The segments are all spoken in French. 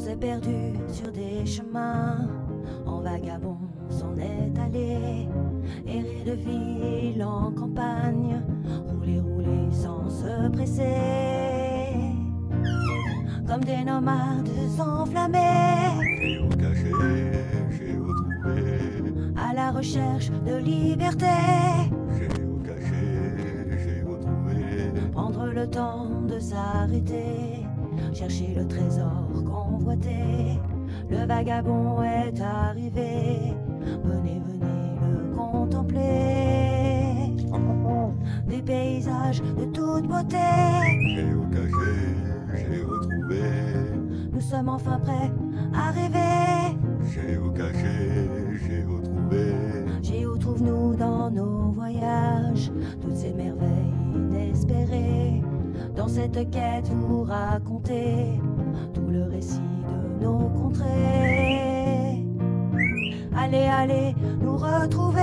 s'est perdu sur des chemins, en vagabond s'en est allé, errer de ville en campagne, rouler, rouler sans se presser, comme des nomades enflammés, géocaché, géotrouvé, à la recherche de liberté, géocaché, géotrouvé, prendre le temps de s'arrêter, chercher le trésor convoité. Le vagabond est arrivé, venez, venez le contempler. Des paysages de toute beauté, géocaché, géotrouvé, nous sommes enfin prêts à rêver. géocaché, géotrouvé, Géo, trouve-nous dans nos voyages toutes ces merveilles inespérées. Dans cette quête, vous racontez tout le récit de nos contrées. Allez, allez, nous retrouver,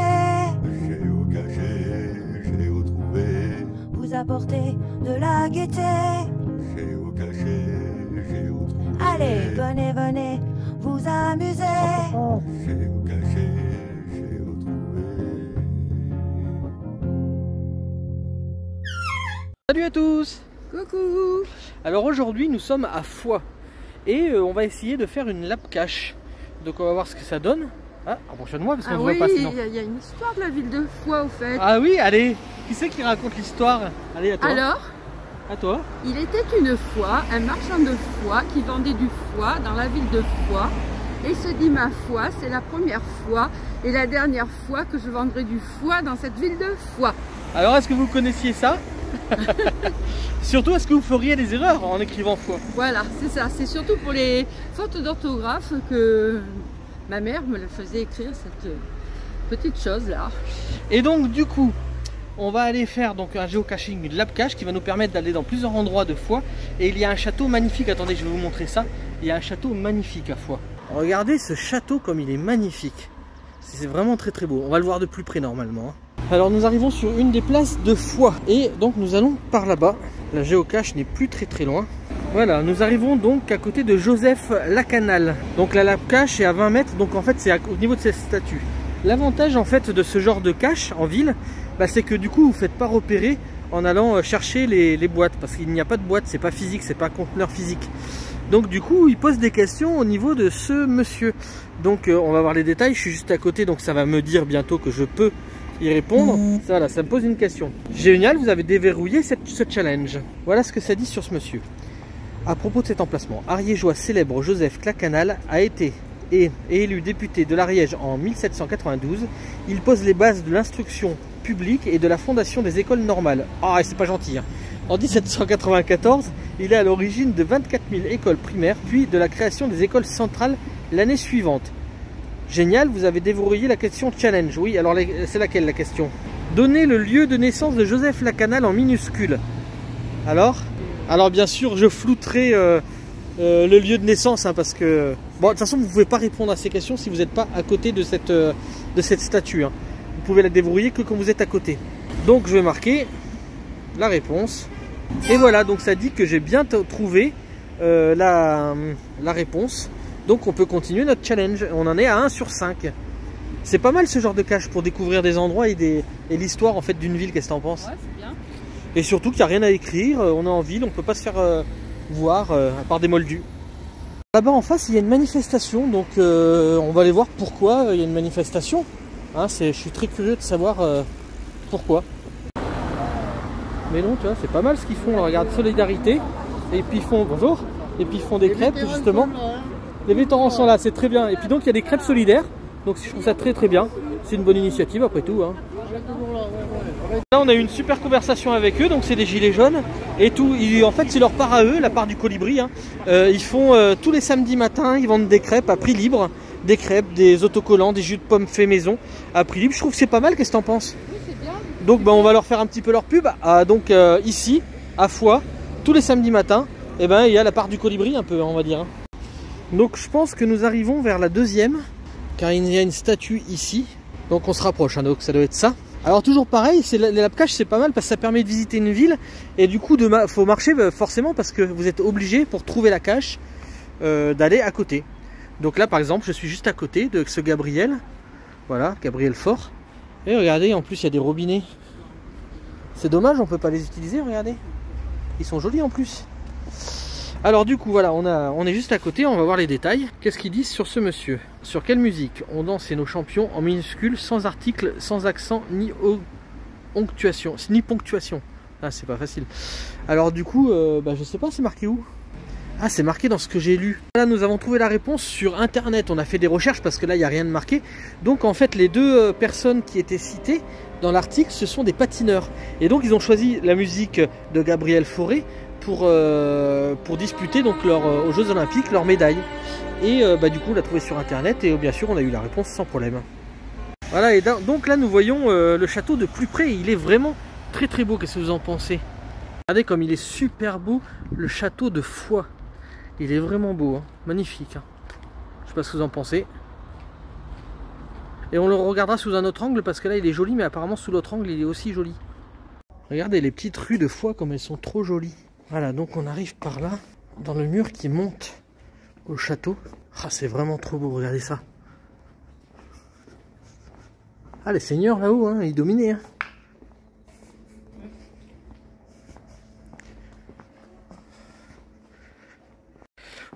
géocaché, géotrouvé, vous apporter de la gaieté. géocaché, géotrouvé, Allez, venez, venez, vous amuser. géocaché, géotrouvé. Salut à tous! Coucou! Alors aujourd'hui nous sommes à Foix et on va essayer de faire une lap cache. Donc on va voir ce que ça donne. Ah, approche-moi parce qu'on ne voit pas sinon. Il y a une histoire de la ville de Foix au fait. Ah oui, allez, qui c'est qui raconte l'histoire? Allez, à toi. Alors, à toi. il était une fois un marchand de foie qui vendait du foie dans la ville de Foix et se dit ma foi, c'est la première fois et la dernière fois que je vendrai du foie dans cette ville de Foix. Alors est-ce que vous connaissiez ça? Surtout, est-ce que vous feriez des erreurs en écrivant Foix? Voilà, c'est ça. C'est surtout pour les fautes d'orthographe que ma mère me le faisait écrire cette petite chose là. Et donc du coup, on va aller faire donc un géocaching, une lap cache qui va nous permettre d'aller dans plusieurs endroits de Foix. Et il y a un château magnifique, attendez, je vais vous montrer ça. Il y a un château magnifique à Foix. Regardez ce château comme il est magnifique. C'est vraiment très très beau. On va le voir de plus près normalement. Alors nous arrivons sur une des places de Foix et donc nous allons par là-bas. La géocache n'est plus très très loin. Voilà, nous arrivons donc à côté de Joseph Lacanal. Donc la lap cache est à 20 mètres, donc en fait c'est au niveau de cette statue. L'avantage en fait de ce genre de cache en ville, bah, c'est que du coup vous ne faites pas repérer en allant chercher les boîtes, parce qu'il n'y a pas de boîte, c'est pas physique, c'est pas un conteneur physique. Donc du coup il pose des questions au niveau de ce monsieur. Donc on va voir les détails, je suis juste à côté, donc ça va me dire bientôt que je peux y répondre. Voilà, ça me pose une question. Génial, vous avez déverrouillé ce challenge. Voilà ce que ça dit sur ce monsieur. À propos de cet emplacement, ariégeois célèbre Joseph Lacanal a été élu député de l'Ariège en 1792. Il pose les bases de l'instruction publique et de la fondation des écoles normales. Ah, c'est pas gentil, hein. En 1794, il est à l'origine de 24 000 écoles primaires, puis de la création des écoles centrales l'année suivante. Génial, vous avez déverrouillé la question challenge. Oui, alors c'est laquelle la question? Donnez le lieu de naissance de Joseph Lacanal en minuscule. Alors bien sûr, je flouterai le lieu de naissance, hein, parce que... Bon, de toute façon, vous ne pouvez pas répondre à ces questions si vous n'êtes pas à côté de cette statue. Hein. Vous pouvez la déverrouiller que quand vous êtes à côté. Donc, je vais marquer la réponse. Et voilà, donc ça dit que j'ai bien trouvé la réponse. Donc, on peut continuer notre challenge. On en est à 1 sur 5. C'est pas mal ce genre de cache pour découvrir des endroits et l'histoire en fait d'une ville. Qu'est-ce que tu en penses? Ouais, c'est bien. Et surtout qu'il n'y a rien à écrire, on est en ville, on ne peut pas se faire voir à part des moldus. Là-bas en face il y a une manifestation, donc on va aller voir pourquoi il y a une manifestation. Hein, je suis très curieux de savoir pourquoi. Mais non, tu vois, c'est pas mal ce qu'ils font, là, regarde, solidarité. Et puis ils font, bonjour, et puis ils font des crêpes justement. Les vétérans sont là, c'est très bien. Et puis donc il y a des crêpes solidaires, donc je trouve ça très très bien. C'est une bonne initiative après tout. Hein. Là on a eu une super conversation avec eux, donc c'est des gilets jaunes et tout. En fait c'est leur part à eux, la part du colibri. Hein. Ils font tous les samedis matins, ils vendent des crêpes à prix libre, des crêpes, des autocollants, des jus de pommes faits maison à prix libre. Je trouve que c'est pas mal, qu'est-ce que t'en penses? Oui, c'est bien. Donc on va leur faire un petit peu leur pub. Donc ici à Foix, tous les samedis matins, et il y a la part du colibri un peu, on va dire. Hein. Donc je pense que nous arrivons vers la deuxième, car il y a une statue ici. Donc on se rapproche, hein, donc ça doit être ça. Alors toujours pareil, les lap cache c'est pas mal parce que ça permet de visiter une ville. Et du coup, faut marcher forcément parce que vous êtes obligé pour trouver la cache d'aller à côté. Donc là par exemple je suis juste à côté de ce Gabriel. Voilà, Gabriel Faure. Et regardez, en plus il y a des robinets. C'est dommage, on peut pas les utiliser, regardez. Ils sont jolis en plus. Alors du coup voilà, on est juste à côté, on va voir les détails. Qu'est-ce qu'ils disent sur ce monsieur? Sur quelle musique? On danse nos champions en minuscules, sans article, sans accent, ni ponctuation. Ah c'est pas facile. Alors du coup, je sais pas, c'est marqué où? Ah, c'est marqué dans ce que j'ai lu. Là nous avons trouvé la réponse sur internet. On a fait des recherches parce que là il n'y a rien de marqué. Donc en fait les deux personnes qui étaient citées dans l'article, ce sont des patineurs. Et donc ils ont choisi la musique de Gabriel Faure pour disputer donc aux Jeux Olympiques leur médaille. Et du coup on l'a trouvé sur internet et bien sûr on a eu la réponse sans problème. Voilà, et donc là nous voyons le château de plus près. Il est vraiment très très beau. Qu'est-ce que vous en pensez? Regardez comme il est super beau, le château de Foix. Il est vraiment beau, hein. Magnifique. Hein. Je sais pas ce que vous en pensez. Et on le regardera sous un autre angle parce que là il est joli, mais apparemment sous l'autre angle il est aussi joli. Regardez les petites rues de Foix comme elles sont trop jolies. Voilà, donc on arrive par là, dans le mur qui monte au château. Ah, c'est vraiment trop beau, regardez ça. Ah, les seigneurs là-haut, hein, ils dominaient. Hein.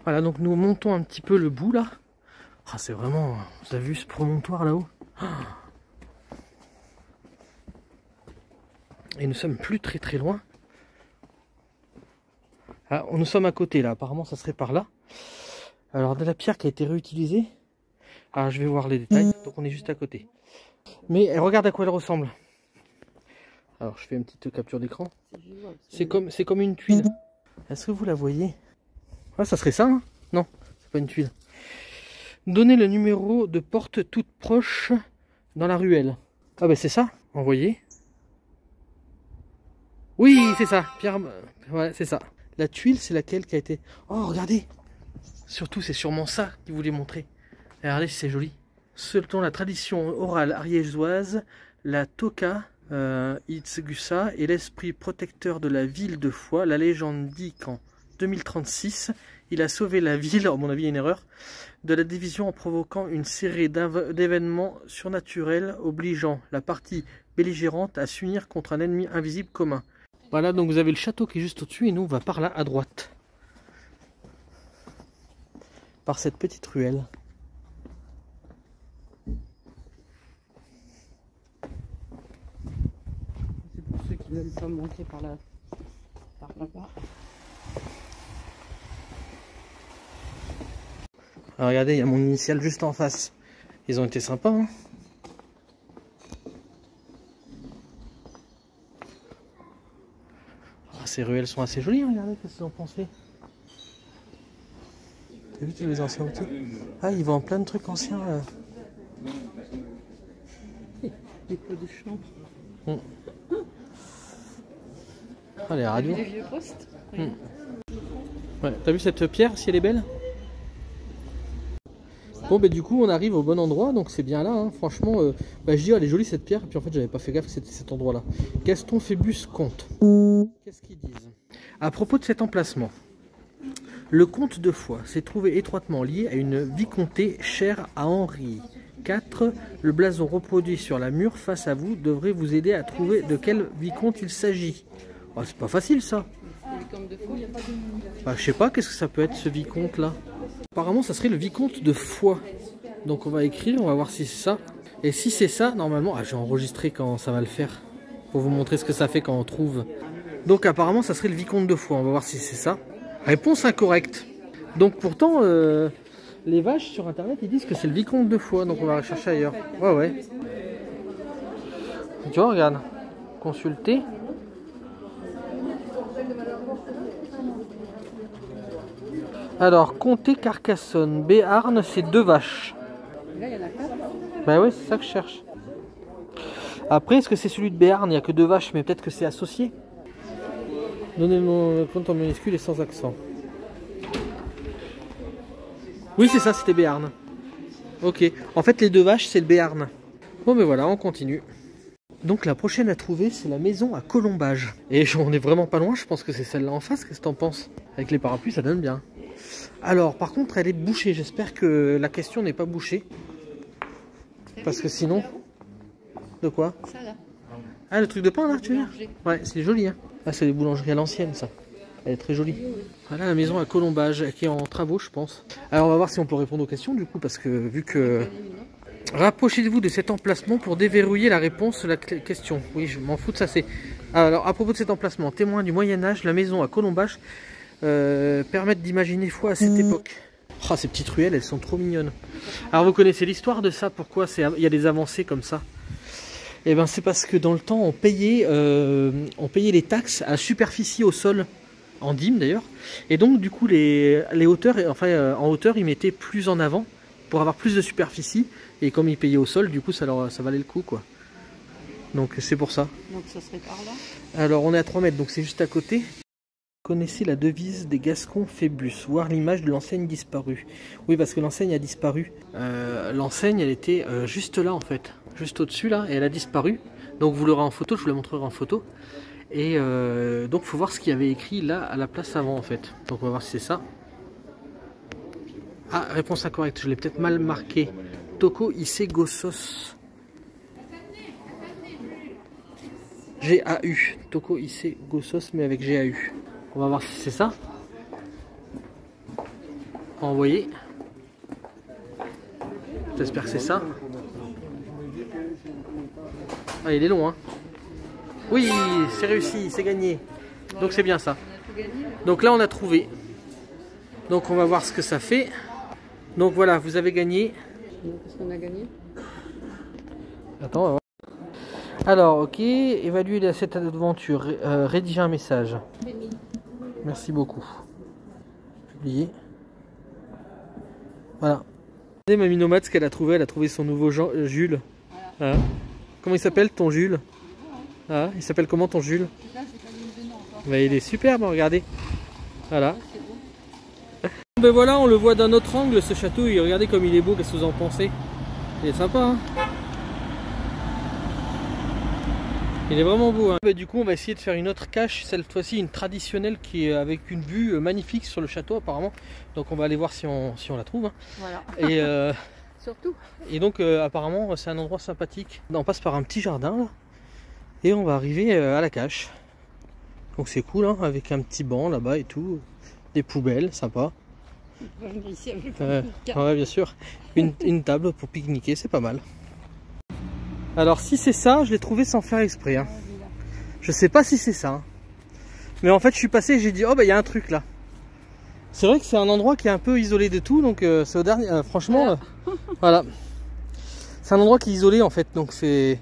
Voilà, donc nous montons un petit peu le bout là. Ah, c'est vraiment... Vous avez vu ce promontoire là-haut? Et nous sommes plus très très loin. Ah, nous sommes à côté là, apparemment ça serait par là. Alors de la pierre qui a été réutilisée. Ah, je vais voir les détails, donc on est juste à côté. Mais regarde à quoi elle ressemble. Alors je fais une petite capture d'écran. C'est comme une tuile. Est-ce que vous la voyez? Ah, ça serait ça, hein? Non, c'est pas une tuile. Donnez le numéro de porte toute proche dans la ruelle. Ah ben c'est ça, envoyé. Oui, c'est ça, Pierre. Ouais, c'est ça. La tuile, c'est laquelle qui a été... Oh, regardez. Surtout, c'est sûrement ça qu'il voulait montrer. Et regardez si c'est joli. Selon la tradition orale ariégeoise, la toka Itzegussa est l'esprit protecteur de la ville de Foix. La légende dit qu'en 2036, il a sauvé la ville, à mon avis il y a une erreur, de la division en provoquant une série d'événements surnaturels obligeant la partie belligérante à s'unir contre un ennemi invisible commun. Voilà, donc vous avez le château qui est juste au-dessus et nous on va par là à droite. Par cette petite ruelle. C'est pour ceux qui ne veulent pas monter par là-bas. Alors regardez, il y a mon initial juste en face. Ils ont été sympas, hein. Ah, ces ruelles sont assez jolies, hein, regardez, qu'est-ce que vous en pensez? T'as vu tous les anciens outils? Ah, ils vendent plein de trucs anciens là. Des pots de chambre. Ah, les radios. Des vieux postes. Ouais, t'as vu cette pierre, si elle est belle? Bon, ben du coup on arrive au bon endroit, donc c'est bien là, hein. Franchement, je dis elle est jolie cette pierre, et puis en fait j'avais pas fait gaffe que c'était cet endroit là. Gaston Phébus comte. Qu'est-ce qu'ils disent? À propos de cet emplacement, le comte de Foix s'est trouvé étroitement lié à une vicomté chère à Henri IV. Le blason reproduit sur la mur face à vous devrait vous aider à trouver de quel vicomte il s'agit. Oh, c'est pas facile ça. Je sais pas, qu'est-ce que ça peut être ce vicomte là? Apparemment ça serait le vicomte de Foix. Donc on va écrire, on va voir si c'est ça. Et si c'est ça, normalement, je vais enregistrer quand ça va le faire. Pour vous montrer ce que ça fait quand on trouve. Donc apparemment ça serait le vicomte de Foix, on va voir si c'est ça. Réponse incorrecte. Donc pourtant, les vaches sur internet ils disent que c'est le vicomte de Foix, donc on va rechercher ailleurs. Ouais. Tu vois, regarde. Consulter. Alors, comté Carcassonne, Béarn, c'est 2 vaches. Là, il y en a 4. Bah ouais, c'est ça que je cherche. Après, est-ce que c'est celui de Béarn? Il n'y a que 2 vaches, mais peut-être que c'est associé. Donnez le compte en minuscule et sans accent. Oui, c'est ça, c'était Béarn. Ok. En fait, les 2 vaches, c'est le Béarn. Bon, ben voilà, on continue. Donc, la prochaine à trouver, c'est la maison à Colombage. Et on est vraiment pas loin, je pense que c'est celle-là en face. Qu'est-ce que t'en penses? Avec les parapluies, ça donne bien. Alors, par contre, elle est bouchée. J'espère que la question n'est pas bouchée. Parce que sinon... De quoi? Ça là. Ah, le truc de pain là, tu veux dire? Ouais, c'est joli. Hein. Ah, c'est des boulangeries à l'ancienne, ça. Elle est très jolie. Voilà la maison à Colombage, qui est en travaux, je pense. Alors, on va voir si on peut répondre aux questions, du coup, parce que vu que... Rapprochez-vous de cet emplacement pour déverrouiller la réponse de la question. Oui, je m'en fous de ça. C'est. Alors, à propos de cet emplacement, témoin du Moyen-Âge, la maison à Colombage permettent d'imaginer foi à cette époque. Oh, ces petites ruelles, elles sont trop mignonnes. Alors, vous connaissez l'histoire de ça? Pourquoi il y a des avancées comme ça? Eh ben, c'est parce que dans le temps, on payait les taxes à superficie au sol, en dîmes d'ailleurs. Et donc, du coup, les hauteurs, enfin, en hauteur, ils mettaient plus en avant pour avoir plus de superficie. Et comme ils payaient au sol, du coup, ça valait le coup, quoi. Donc, c'est pour ça. Donc, ça serait par là. Alors, on est à 3 mètres, donc c'est juste à côté. Connaissez la devise des Gascons Phébus, voir l'image de l'enseigne disparue. Oui, parce que l'enseigne a disparu. L'enseigne, elle était juste là, en fait. Juste au-dessus, là, et elle a disparu. Donc, vous l'aurez en photo, je vous la montrerai en photo. Et donc, il faut voir ce qu'il y avait écrit là, à la place avant, en fait. Donc, on va voir si c'est ça. Ah, réponse incorrecte, je l'ai peut-être mal marqué. Toko Issé Gossos. G-A-U. Toko Issé Gossos, mais avec G-A-U. On va voir si c'est ça. Envoyer. J'espère que c'est ça. Ah, il est long, hein. Oui, c'est réussi, c'est gagné. Donc c'est bien ça. Donc là, on a trouvé. Donc on va voir ce que ça fait. Donc voilà, vous avez gagné. Qu'est-ce qu'on a gagné? Attends, on va voir. Alors, ok, évaluer cette aventure, rédiger un message. Merci beaucoup. Publier. Voilà. Regardez Mamie Nomade, ce qu'elle a trouvé. Elle a trouvé son nouveau Jules. Voilà. Ah. Comment il s'appelle ton Jules? Ah, il s'appelle comment ton Jules? Bah, il est superbe, regardez. Voilà. Ben voilà, on le voit d'un autre angle ce château et regardez comme il est beau, qu'est-ce que vous en pensez? Il est sympa, hein? Il est vraiment beau, hein? Ben, du coup on va essayer de faire une autre cache, cette fois-ci une traditionnelle qui est avec une vue magnifique sur le château apparemment. Donc on va aller voir si on la trouve, hein. Voilà. Et, surtout. Et donc apparemment c'est un endroit sympathique. On passe par un petit jardin là, et on va arriver à la cache. Donc c'est cool, hein, avec un petit banc là-bas et tout, des poubelles, sympa. Ici avec ouais, bien sûr. Une table pour pique-niquer, c'est pas mal. Alors si c'est ça, je l'ai trouvé sans faire exprès, hein. Je sais pas si c'est ça, hein. Mais en fait je suis passé et j'ai dit oh bah il y a un truc là. C'est vrai que c'est un endroit qui est un peu isolé de tout, donc c'est au dernier. Franchement, voilà. C'est un endroit qui est isolé en fait, donc c'est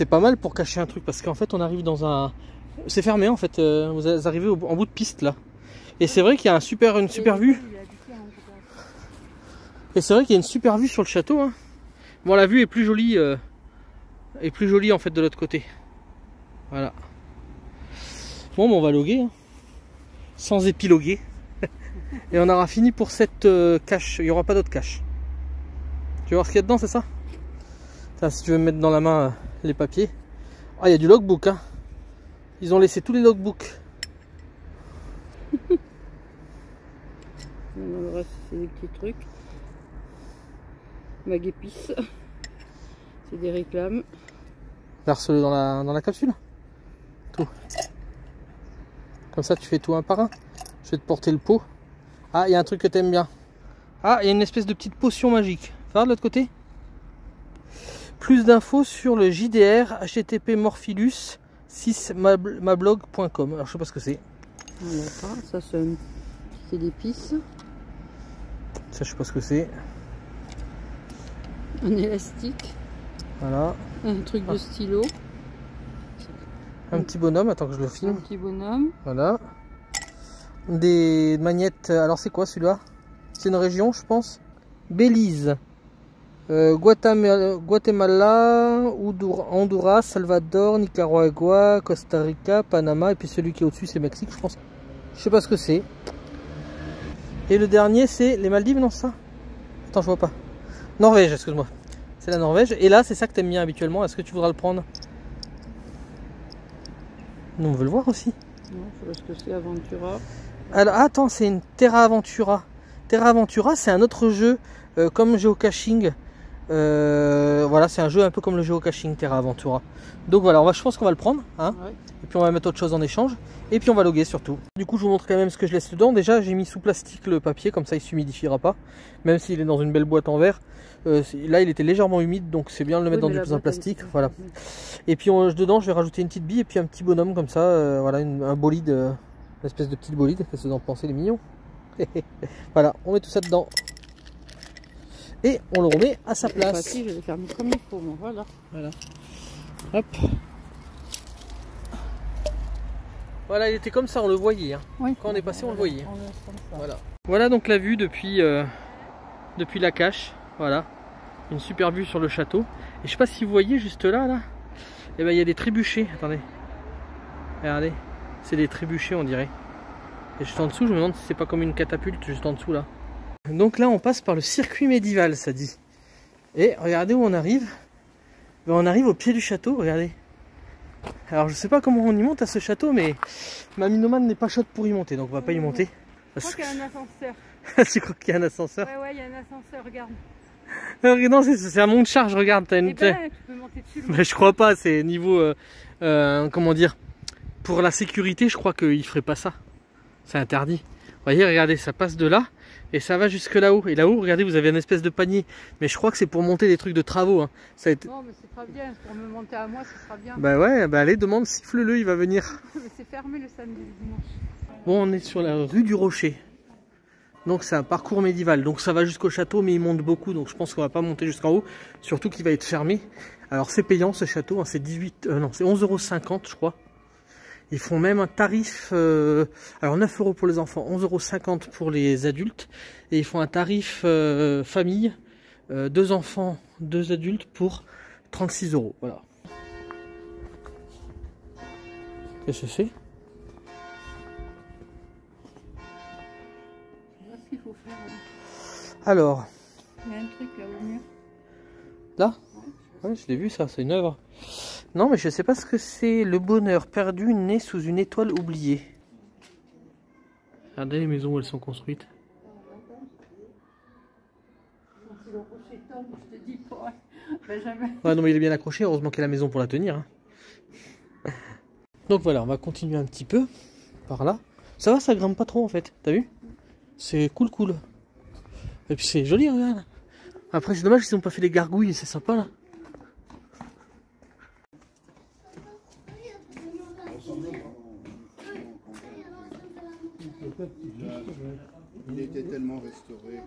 pas mal pour cacher un truc parce qu'en fait on arrive dans un. C'est fermé en fait. Vous arrivez en bout de piste là. Et c'est vrai qu'il y a une super vue. Et c'est vrai qu'il y a une super vue sur le château, hein. Bon, la vue est plus jolie en fait de l'autre côté. Voilà. Bon, on va loguer, hein. Sans épiloguer. Et on aura fini pour cette cache. Il n'y aura pas d'autre cache. Tu veux voir ce qu'il y a dedans, c'est ça? Ça, si tu veux me mettre dans la main les papiers. Ah, il y a du logbook, hein. Ils ont laissé tous les logbooks. Le reste c'est des petits trucs. Mag épice. C'est des réclames. Verse-le dans la capsule. Tout. Comme ça tu fais tout un par un. Je vais te porter le pot. Ah, il y a un truc que tu aimes bien. Ah, il y a une espèce de petite potion magique. Regarde de l'autre côté. Plus d'infos sur le JDR http morphilus 6mablog.com. Alors je sais pas ce que c'est. Ça c'est d'épices. Ça je sais pas ce que c'est. Un élastique. Voilà. Un truc de stylo. Un petit bonhomme, attends que je le filme. Un petit bonhomme. Voilà. Des magnettes. Alors c'est quoi celui-là? C'est une région je pense. Belize. Guatemala, Honduras, Salvador, Nicaragua, Costa Rica, Panama. Et puis celui qui est au-dessus c'est Mexique je pense. Je sais pas ce que c'est. Et le dernier c'est les Maldives, non ça? Attends je vois pas. Norvège, excuse-moi. C'est la Norvège. Et là c'est ça que t'aimes bien habituellement. Est-ce que tu voudras le prendre? Nous on veut le voir aussi. Non, je sais pas ce que c'est, Aventura. Alors, attends, c'est une Terra Aventura. Terra Aventura, c'est un autre jeu comme géocaching. Voilà, c'est un jeu un peu comme le géocaching Terra Aventura. Donc voilà, je pense qu'on va le prendre. Hein, ouais. Et puis on va mettre autre chose en échange. Et puis on va loguer surtout. Du coup, je vous montre quand même ce que je laisse dedans. Déjà, j'ai mis sous plastique le papier, comme ça il ne s'humidifiera pas. Même s'il est dans une belle boîte en verre. Là, il était légèrement humide, donc c'est bien de le mettre dans du en plastique. Voilà. Et puis dedans, je vais rajouter une petite bille et puis un petit bonhomme comme ça. Voilà, un bolide, une espèce de petite bolide. Qu'est-ce que vous en pensez, les mignons? Voilà, on met tout ça dedans. Et on le remet à sa place. Voici, je vais faire comme il faut. Voilà. Voilà. Hop. Voilà, il était comme ça, on le voyait. Hein. Oui. Quand on est passé, on le voyait. Voilà donc la vue depuis la cache. Voilà. Une super vue sur le château. Et je sais pas si vous voyez juste là. Et ben, il y a des trébuchets. Attendez. Regardez. C'est des trébuchets, on dirait. Et juste en dessous, je me demande si c'est pas comme une catapulte juste en dessous là. Donc là, on passe par le circuit médiéval, ça dit. Et regardez où on arrive. Ben, on arrive au pied du château, regardez. Alors je sais pas comment on y monte à ce château, mais ma Minoman n'est pas chaude pour y monter, donc on va pas y monter. Je crois qu'il y a un ascenseur. Tu crois qu'il y a un ascenseur? Ouais, il y a un ascenseur, regarde. Non, c'est un monte-charge, regarde. As une... tu peux monter dessus. Mais je crois pas, c'est niveau... comment dire? Pour la sécurité, je crois qu'il ferait pas ça. C'est interdit. Vous voyez, regardez, ça passe de là. Et ça va jusque là-haut. Et là-haut, regardez, vous avez une espèce de panier. Mais je crois que c'est pour monter des trucs de travaux. Hein. Ça a été... Non, mais c'est pas bien. Pour me monter à moi, ce sera bien. Bah ouais, bah allez, demande, siffle-le, il va venir. Mais c'est fermé le samedi, le dimanche. Bon, on est sur la rue du Rocher. Donc c'est un parcours médiéval. Donc ça va jusqu'au château, mais il monte beaucoup. Donc je pense qu'on va pas monter jusqu'en haut. Surtout qu'il va être fermé. Alors c'est payant ce château. Hein, c'est 11,50 € je crois. Ils font même un tarif, alors 9 € pour les enfants, 11,50 € pour les adultes. Et ils font un tarif famille, 2 enfants, 2 adultes pour 36 €. Voilà. Qu'est-ce que c'est? Qu'est-ce qu'il faut faire? Alors. Il y a un truc là au mur. Là? Oui, je l'ai vu ça, c'est une œuvre. Non, mais je sais pas ce que c'est. Le bonheur perdu né sous une étoile oubliée. Regardez les maisons où elles sont construites. Si le rocher tombe, je te dis pas. Jamais. Ouais, non, mais il est bien accroché. Heureusement qu'il y a la maison pour la tenir. Hein. Donc voilà, on va continuer un petit peu par là. Ça va, ça grimpe pas trop en fait. T'as vu? C'est cool. Et puis c'est joli, regarde. Après, c'est dommage qu'ils n'ont pas fait les gargouilles. C'est sympa là. Il était tellement restauré.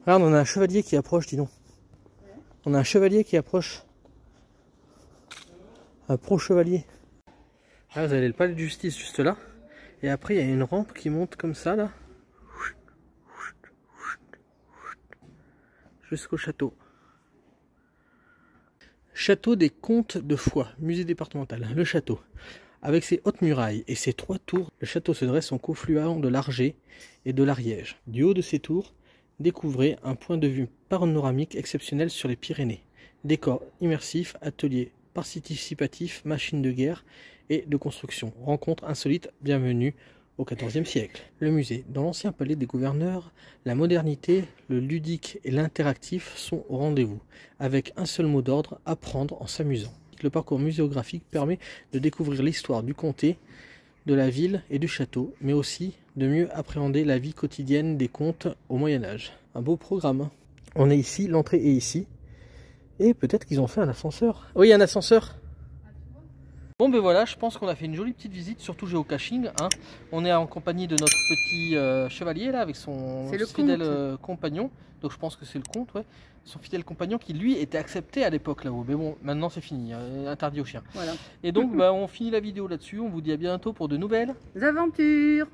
Regarde, on a un chevalier qui approche, dis donc. On a un chevalier qui approche. Un pro-chevalier. Là, vous avez le palais de justice juste là. Et après, il y a une rampe qui monte comme ça, là. Jusqu'au château. Château des Comtes de Foix, musée départemental. Le château. Avec ses hautes murailles et ses 3 tours, le château se dresse en confluent de l'Arget et de l'Ariège. Du haut de ces tours, découvrez un point de vue panoramique exceptionnel sur les Pyrénées. Décor immersif, atelier participatif, machines de guerre et de construction. Rencontre insolite, bienvenue au XIVe siècle. Le musée. Dans l'ancien palais des gouverneurs, la modernité, le ludique et l'interactif sont au rendez-vous. Avec un seul mot d'ordre, apprendre en s'amusant. Le parcours muséographique permet de découvrir l'histoire du comté, de la ville et du château, mais aussi de mieux appréhender la vie quotidienne des comtes au Moyen-Âge. Un beau programme. On est ici, l'entrée est ici. Et peut-être qu'ils ont fait un ascenseur. Oui, un ascenseur. Bon ben voilà, je pense qu'on a fait une jolie petite visite, surtout géocaching. Hein. On est en compagnie de notre petit chevalier là, avec son fidèle compagnon. Donc je pense que c'est le comte, ouais. Son fidèle compagnon qui lui était accepté à l'époque là-haut. Mais bon, maintenant c'est fini, interdit aux chiens. Voilà. Et donc on finit la vidéo là-dessus. On vous dit à bientôt pour de nouvelles aventures.